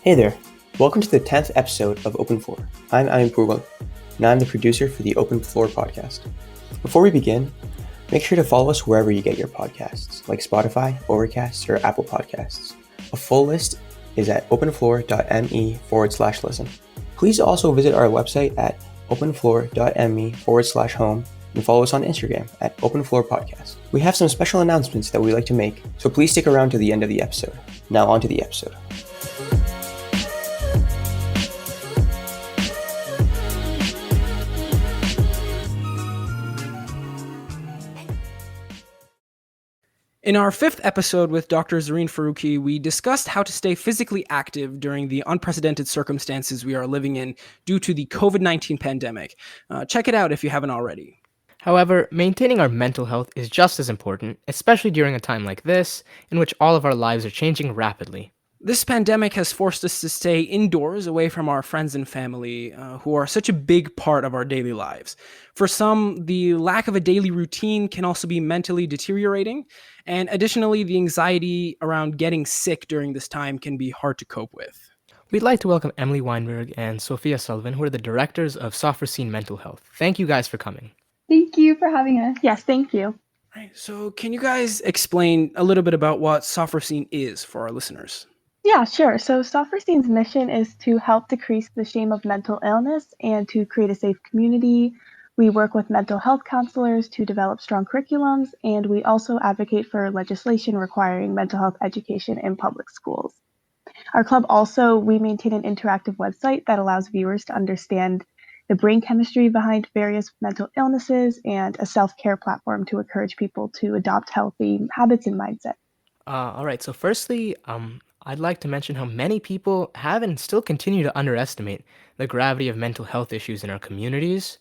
Hey there, welcome to the 10th episode of Open Floor. I'm Amin Purwal, and I'm the producer for the Open Floor podcast. Before we begin, make sure to follow us wherever you get your podcasts, like Spotify, Overcast, or Apple Podcasts. A full list is at openfloor.me/listen. Please also visit our website at openfloor.me/home and follow us on Instagram at openfloorpodcast. We have some special announcements that we'd like to make, so please stick around to the end of the episode. Now on to the episode. In our fifth episode with Dr. Zareen Faruqi, we discussed how to stay physically active during the unprecedented circumstances we are living in due to the COVID-19 pandemic. Check it out if you haven't already. However, maintaining our mental health is just as important, especially during a time like this, in which all of our lives are changing rapidly. This pandemic has forced us to stay indoors, away from our friends and family, who are such a big part of our daily lives. For some, the lack of a daily routine can also be mentally deteriorating, and additionally, the anxiety around getting sick during this time can be hard to cope with. We'd like to welcome Emily Weinberg and Sophia Sullivan, who are the directors of Sofrosine Mental Health. Thank you guys for coming. Thank you for having us. Yes, thank you. Right, so can you guys explain a little bit about what Sofrosine is for our listeners? Yeah, sure. So Sofrosine's mission is to help decrease the shame of mental illness and to create a safe community. We work with mental health counselors to develop strong curriculums, and we also advocate for legislation requiring mental health education in public schools. Our club also, we maintain an interactive website that allows viewers to understand the brain chemistry behind various mental illnesses and a self-care platform to encourage people to adopt healthy habits and mindset. All right, so firstly, I'd like to mention how many people have and still continue to underestimate the gravity of mental health issues in our communities.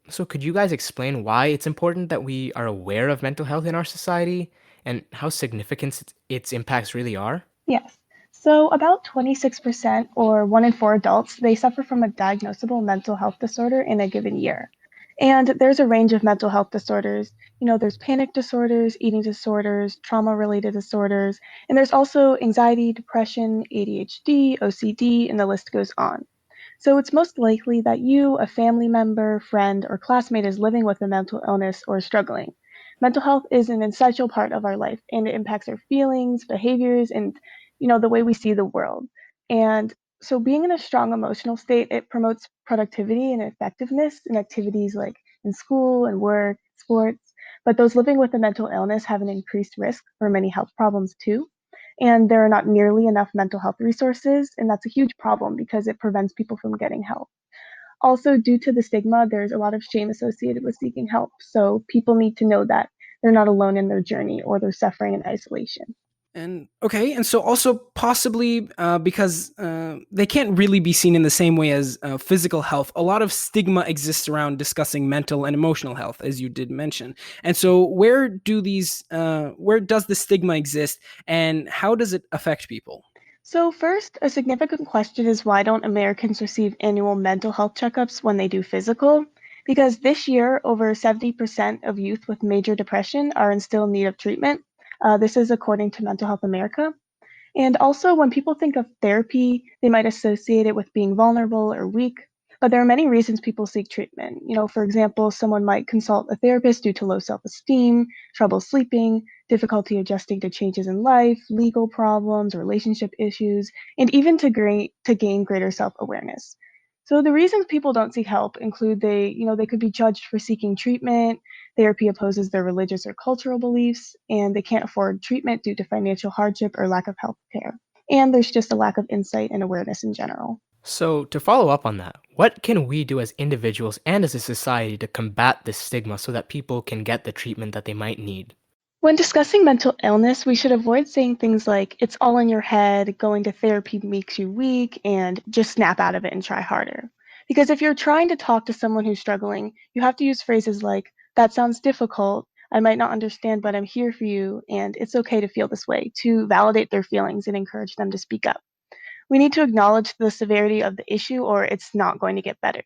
So, could you guys explain why it's important that we are aware of mental health in our society and how significant its impacts really are? Yes. So about 26% or 1 in 4 adults, they suffer from a diagnosable mental health disorder in a given year. And there's a range of mental health disorders. There's panic disorders, eating disorders, trauma-related disorders, and there's also anxiety, depression, ADHD, OCD, and the list goes on. So it's most likely that you, a family member, friend, or classmate is living with a mental illness or struggling. Mental health is an essential part of our life, and it impacts our feelings, behaviors, and the way we see the world. And so being in a strong emotional state, it promotes productivity and effectiveness in activities like in school and work, sports. But those living with a mental illness have an increased risk for many health problems too. And there are not nearly enough mental health resources, and that's a huge problem because it prevents people from getting help. Also, due to the stigma, there's a lot of shame associated with seeking help. So people need to know that they're not alone in their journey or they're suffering in isolation. And okay, and so also possibly because they can't really be seen in the same way as physical health, a lot of stigma exists around discussing mental and emotional health, as you did mention. And so where does the stigma exist and how does it affect people? So first, a significant question is why don't Americans receive annual mental health checkups when they do physical? Because this year, over 70% of youth with major depression are in still need of treatment. This is according to Mental Health America. And also, when people think of therapy, they might associate it with being vulnerable or weak. But there are many reasons people seek treatment. For example, someone might consult a therapist due to low self esteem, trouble sleeping, difficulty adjusting to changes in life, legal problems, relationship issues, and even to gain greater self awareness. So the reasons people don't seek help include they could be judged for seeking treatment, therapy opposes their religious or cultural beliefs, and they can't afford treatment due to financial hardship or lack of health care. And there's just a lack of insight and awareness in general. So, to follow up on that, what can we do as individuals and as a society to combat this stigma so that people can get the treatment that they might need? When discussing mental illness, we should avoid saying things like, it's all in your head, going to therapy makes you weak, and just snap out of it and try harder. Because if you're trying to talk to someone who's struggling, you have to use phrases like, that sounds difficult, I might not understand, but I'm here for you, and it's okay to feel this way, to validate their feelings and encourage them to speak up. We need to acknowledge the severity of the issue or it's not going to get better.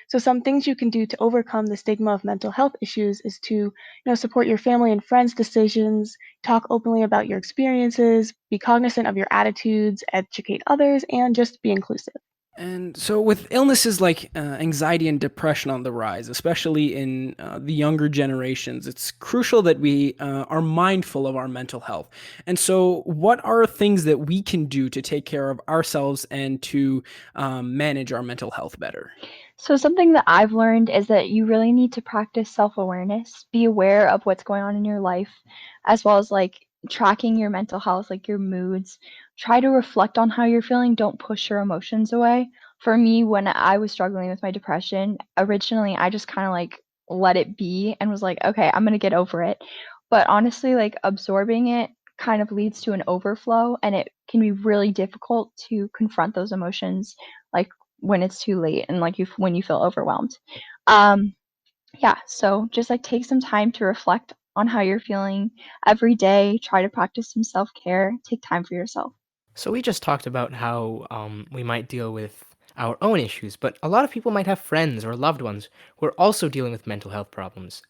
So some things you can do to overcome the stigma of mental health issues is to, support your family and friends' decisions, talk openly about your experiences, be cognizant of your attitudes, educate others, and just be inclusive. And so, with illnesses like anxiety and depression on the rise, especially in the younger generations, it's crucial that we are mindful of our mental health. And so, what are things that we can do to take care of ourselves and to manage our mental health better? So something that I've learned is that you really need to practice self-awareness, be aware of what's going on in your life, as well as like tracking your mental health, like your moods. Try to reflect on how you're feeling. Don't push your emotions away. For me, when I was struggling with my depression, originally I just kind of like let it be and was like, okay, I'm gonna get over it. But honestly, like absorbing it kind of leads to an overflow, and it can be really difficult to confront those emotions like when it's too late and like when you feel overwhelmed. Um, yeah, so just like take some time to reflect on how you're feeling every day. Try to practice some self-care. Take time for yourself. So we just talked about how we might deal with our own issues, but a lot of people might have friends or loved ones who are also dealing with mental health problems.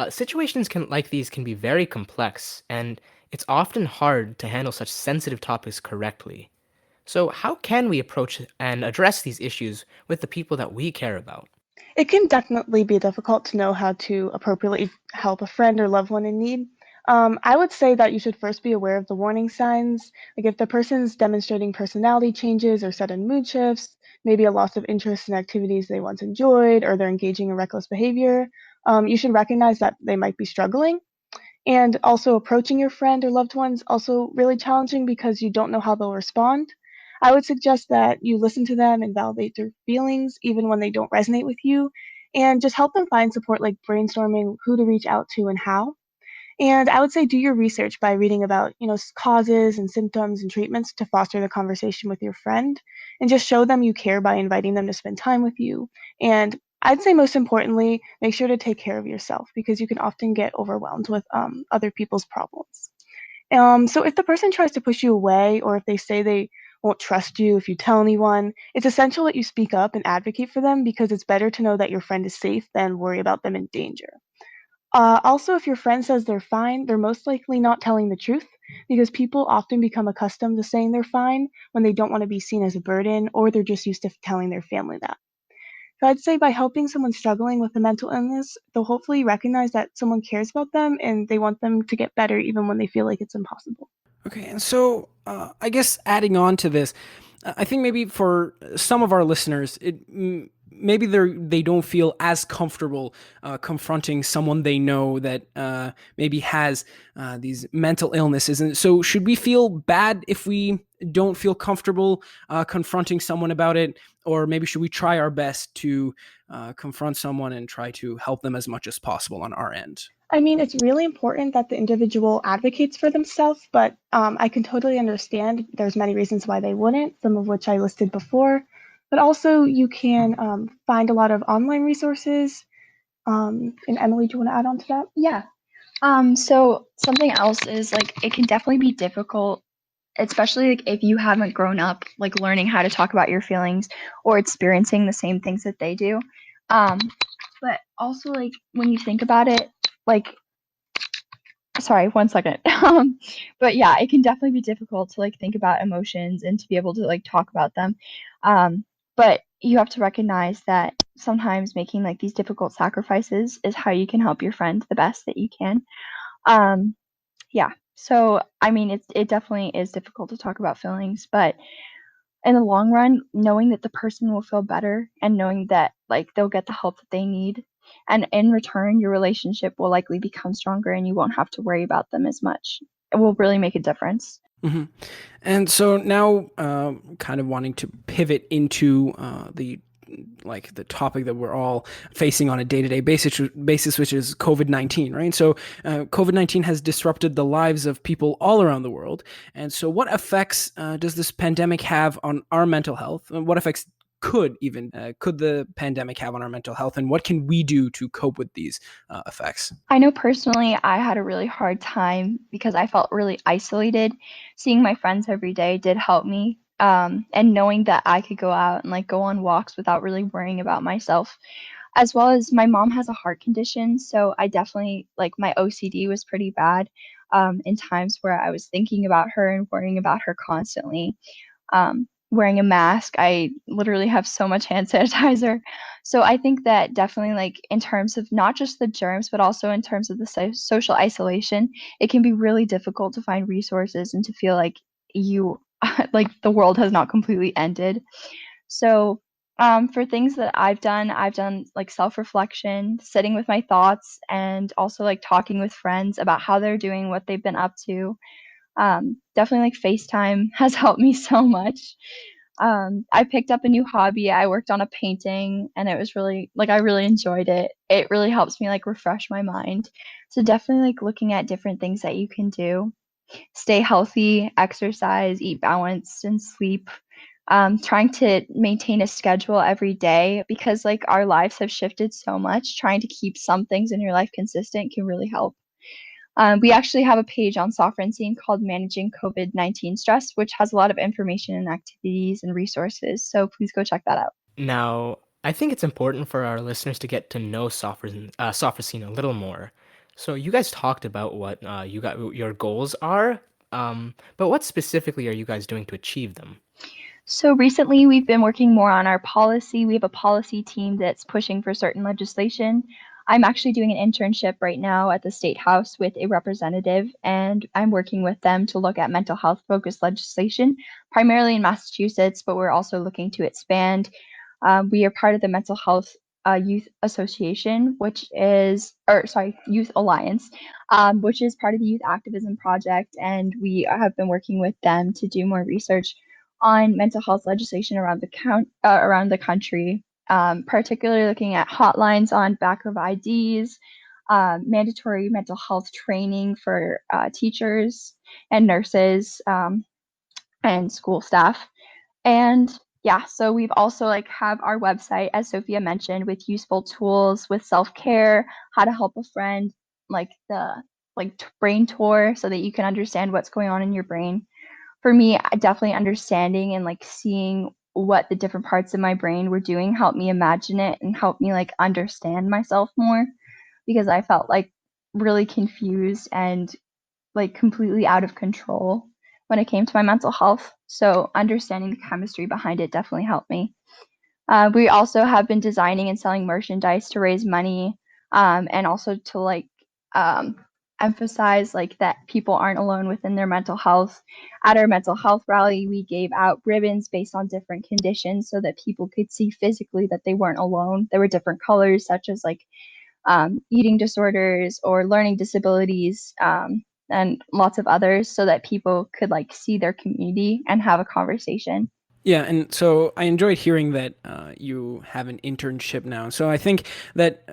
Situations like these can be very complex, and it's often hard to handle such sensitive topics correctly. So, how can we approach and address these issues with the people that we care about? It can definitely be difficult to know how to appropriately help a friend or loved one in need. I would say that you should first be aware of the warning signs, like if the person's demonstrating personality changes or sudden mood shifts, maybe a loss of interest in activities they once enjoyed, or they're engaging in reckless behavior. You should recognize that they might be struggling. And also approaching your friend or loved ones also really challenging because you don't know how they'll respond. I would suggest that you listen to them and validate their feelings even when they don't resonate with you, and just help them find support like brainstorming who to reach out to and how. And I would say do your research by reading about, causes and symptoms and treatments to foster the conversation with your friend, and just show them you care by inviting them to spend time with you. And I'd say most importantly, make sure to take care of yourself because you can often get overwhelmed with other people's problems. So if the person tries to push you away or if they say they won't trust you if you tell anyone, it's essential that you speak up and advocate for them because it's better to know that your friend is safe than worry about them in danger. Also, if your friend says they're fine, they're most likely not telling the truth because people often become accustomed to saying they're fine when they don't want to be seen as a burden or they're just used to telling their family that. So I'd say by helping someone struggling with a mental illness, they'll hopefully recognize that someone cares about them and they want them to get better even when they feel like it's impossible. Okay, and so I guess adding on to this, I think maybe for some of our listeners, maybe they don't feel as comfortable confronting someone they know that maybe has these mental illnesses, and so should we feel bad if we don't feel comfortable confronting someone about it, or maybe should we try our best to confront someone and try to help them as much as possible on our end? I mean, it's really important that the individual advocates for themselves, but I can totally understand there's many reasons why they wouldn't, some of which I listed before. But also, you can find a lot of online resources. And Emily, do you want to add on to that? Yeah. So something else is like it can definitely be difficult, especially like if you haven't grown up like learning how to talk about your feelings or experiencing the same things that they do. Um, but also like when you think about it, like sorry, one second. But yeah, it can definitely be difficult to like think about emotions and to be able to like talk about them. But you have to recognize that sometimes making like these difficult sacrifices is how you can help your friend the best that you can. Um, yeah. So I mean, it definitely is difficult to talk about feelings, but in the long run, knowing that the person will feel better and knowing that like they'll get the help that they need, and in return, your relationship will likely become stronger and you won't have to worry about them as much. It will really make a difference. Hmm. And so now, kind of wanting to pivot into the topic that we're all facing on a day-to-day basis, which is COVID-19, right? So COVID-19 has disrupted the lives of people all around the world. And so what effects does this pandemic have on our mental health? And what effects could the pandemic have on our mental health? And what can we do to cope with these effects? I know personally, I had a really hard time because I felt really isolated. Seeing my friends every day did help me, and knowing that I could go out and like go on walks without really worrying about myself. As well as my mom has a heart condition, so I definitely like my OCD was pretty bad in times where I was thinking about her and worrying about her constantly. Wearing a mask, I literally have so much hand sanitizer. So I think that definitely, like, in terms of not just the germs, but also in terms of the social isolation, it can be really difficult to find resources and to feel like you, like, the world has not completely ended. So, for things that I've done like self-reflection, sitting with my thoughts, and also like talking with friends about how they're doing, what they've been up to. Definitely like FaceTime has helped me so much. I picked up a new hobby. I worked on a painting and it was really like I really enjoyed it. It really helps me like refresh my mind. So definitely like looking at different things that you can do. Stay healthy, exercise, eat balanced, and sleep. Trying to maintain a schedule every day because like our lives have shifted so much. Trying to keep some things in your life consistent can really help. We actually have a page on Sovereignty called Managing COVID-19 Stress, which has a lot of information and activities and resources. So please go check that out. Now, I think it's important for our listeners to get to know Sofrosine a little more. So you guys talked about what your goals are, but what specifically are you guys doing to achieve them? So recently, we've been working more on our policy. We have a policy team that's pushing for certain legislation. I'm actually doing an internship right now at the State House with a representative, and I'm working with them to look at mental health focused legislation, primarily in Massachusetts, but we're also looking to expand. We are part of the Mental Health Youth Association, Youth Alliance, which is part of the Youth Activism Project, and we have been working with them to do more research on mental health legislation around the country, particularly looking at hotlines on back of IDs, mandatory mental health training for teachers and nurses and school staff. And yeah, so we've also like have our website, as Sophia mentioned, with useful tools with self-care, how to help a friend, like the brain tour so that you can understand what's going on in your brain. For me, definitely understanding and like seeing what the different parts of my brain were doing helped me imagine it and helped me like understand myself more because I felt like really confused and like completely out of control when it came to my mental health. So understanding the chemistry behind it definitely helped me. We also have been designing and selling merchandise to raise money, and also to like um, emphasize like that people aren't alone within their mental health. At our mental health rally, we gave out ribbons based on different conditions so that people could see physically that they weren't alone. There were different colors, such as like eating disorders or learning disabilities, and lots of others, so that people could like see their community and have a conversation. Yeah, and so I enjoyed hearing that you have an internship now. So I think that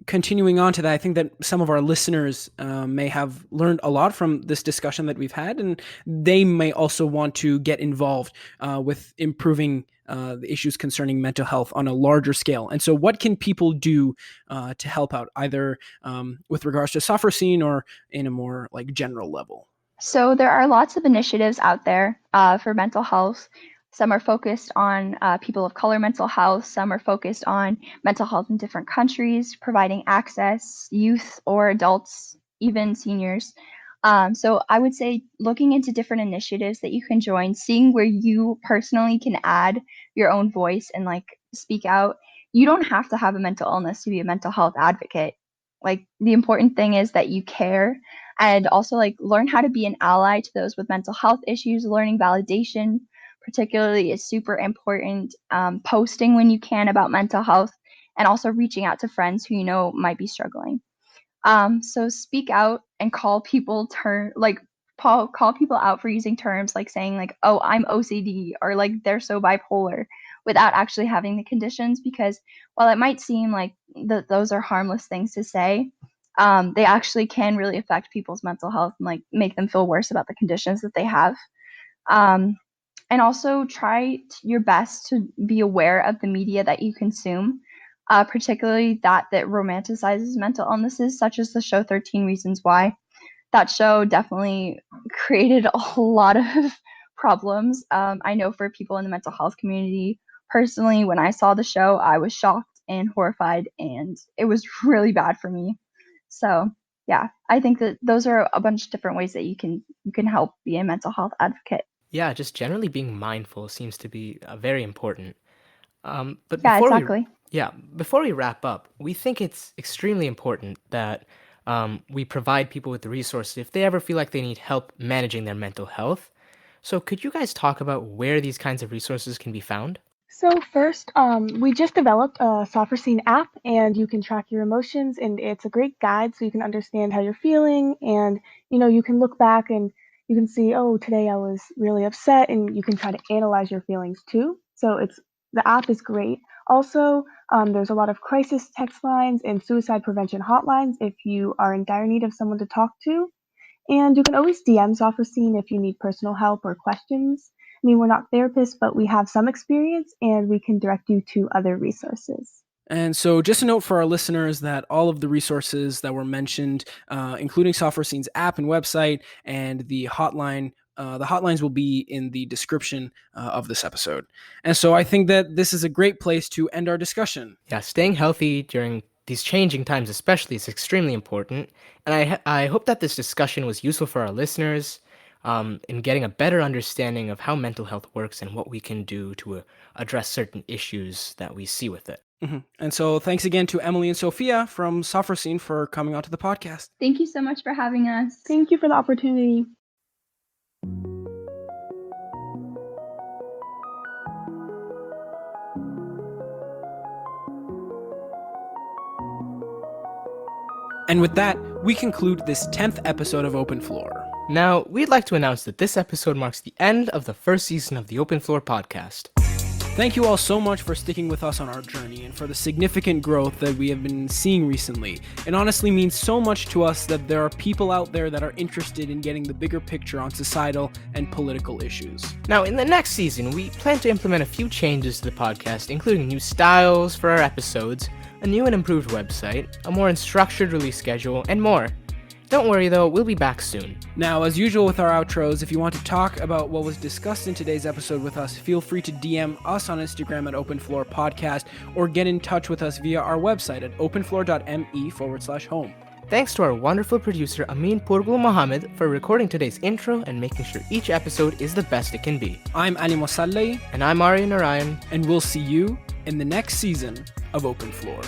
continuing on to that, I think that some of our listeners may have learned a lot from this discussion that we've had, and they may also want to get involved with improving the issues concerning mental health on a larger scale. And so, what can people do to help out, either with regards to Sofrosine or in a more like general level? So there are lots of initiatives out there for mental health. Some are focused on people of color mental health. Some are focused on mental health in different countries, providing access, youth or adults, even seniors. So I would say looking into different initiatives that you can join, seeing where you personally can add your own voice and like speak out. You don't have to have a mental illness to be a mental health advocate. Like the important thing is that you care and also like learn how to be an ally to those with mental health issues. Learning validation particularly is super important. Posting when you can about mental health, and also reaching out to friends who you know might be struggling. So speak out and call people out for using terms like saying like, oh, I'm OCD, or like they're so bipolar, without actually having the conditions, because while it might seem like those are harmless things to say, they actually can really affect people's mental health and like make them feel worse about the conditions that they have. Um, and also try your best to be aware of the media that you consume, particularly that romanticizes mental illnesses, such as the show 13 Reasons Why. That show definitely created a lot of problems. I know for people in the mental health community, personally, when I saw the show, I was shocked and horrified, and it was really bad for me. So yeah, I think that those are a bunch of different ways that you can help be a mental health advocate. Yeah, just generally being mindful seems to be very important. But Yeah, exactly. before we wrap up, we think it's extremely important that we provide people with the resources if they ever feel like they need help managing their mental health. So, could you guys talk about where these kinds of resources can be found? So first, we just developed a Sofrosine app, and you can track your emotions, and it's a great guide so you can understand how you're feeling, and you can look back and you can see, oh, today I was really upset, and you can try to analyze your feelings too. So the app is great. Also, there's a lot of crisis text lines and suicide prevention hotlines if you are in dire need of someone to talk to. And you can always DM Sofrosine if you need personal help or questions. I mean, we're not therapists, but we have some experience and we can direct you to other resources. And so, just a note for our listeners that all of the resources that were mentioned, including Sofrosine's app and website, and the hotlines will be in the description of this episode. And so, I think that this is a great place to end our discussion. Yeah, staying healthy during these changing times, especially, is extremely important. And I hope that this discussion was useful for our listeners in getting a better understanding of how mental health works and what we can do to address certain issues that we see with it. And so, thanks again to Emily and Sophia from Sofrosine for coming onto the podcast. Thank you so much for having us. Thank you for the opportunity. And with that, we conclude this 10th episode of Open Floor. Now, we'd like to announce that this episode marks the end of the first season of the Open Floor podcast. Thank you all so much for sticking with us on our journey and for the significant growth that we have been seeing recently. It honestly means so much to us that there are people out there that are interested in getting the bigger picture on societal and political issues. Now, in the next season, we plan to implement a few changes to the podcast, including new styles for our episodes, a new and improved website, a more structured release schedule, and more. Don't worry though, we'll be back soon. Now, as usual with our outros, if you want to talk about what was discussed in today's episode with us, feel free to DM us on Instagram at Open Floor Podcast or get in touch with us via our website at openfloor.me/home. Thanks to our wonderful producer Amin Purgul Mohammed for recording today's intro and making sure each episode is the best it can be. I'm Ali Mosalleh, And I'm Arya Narayan. and we'll see you in the next season of Open Floor.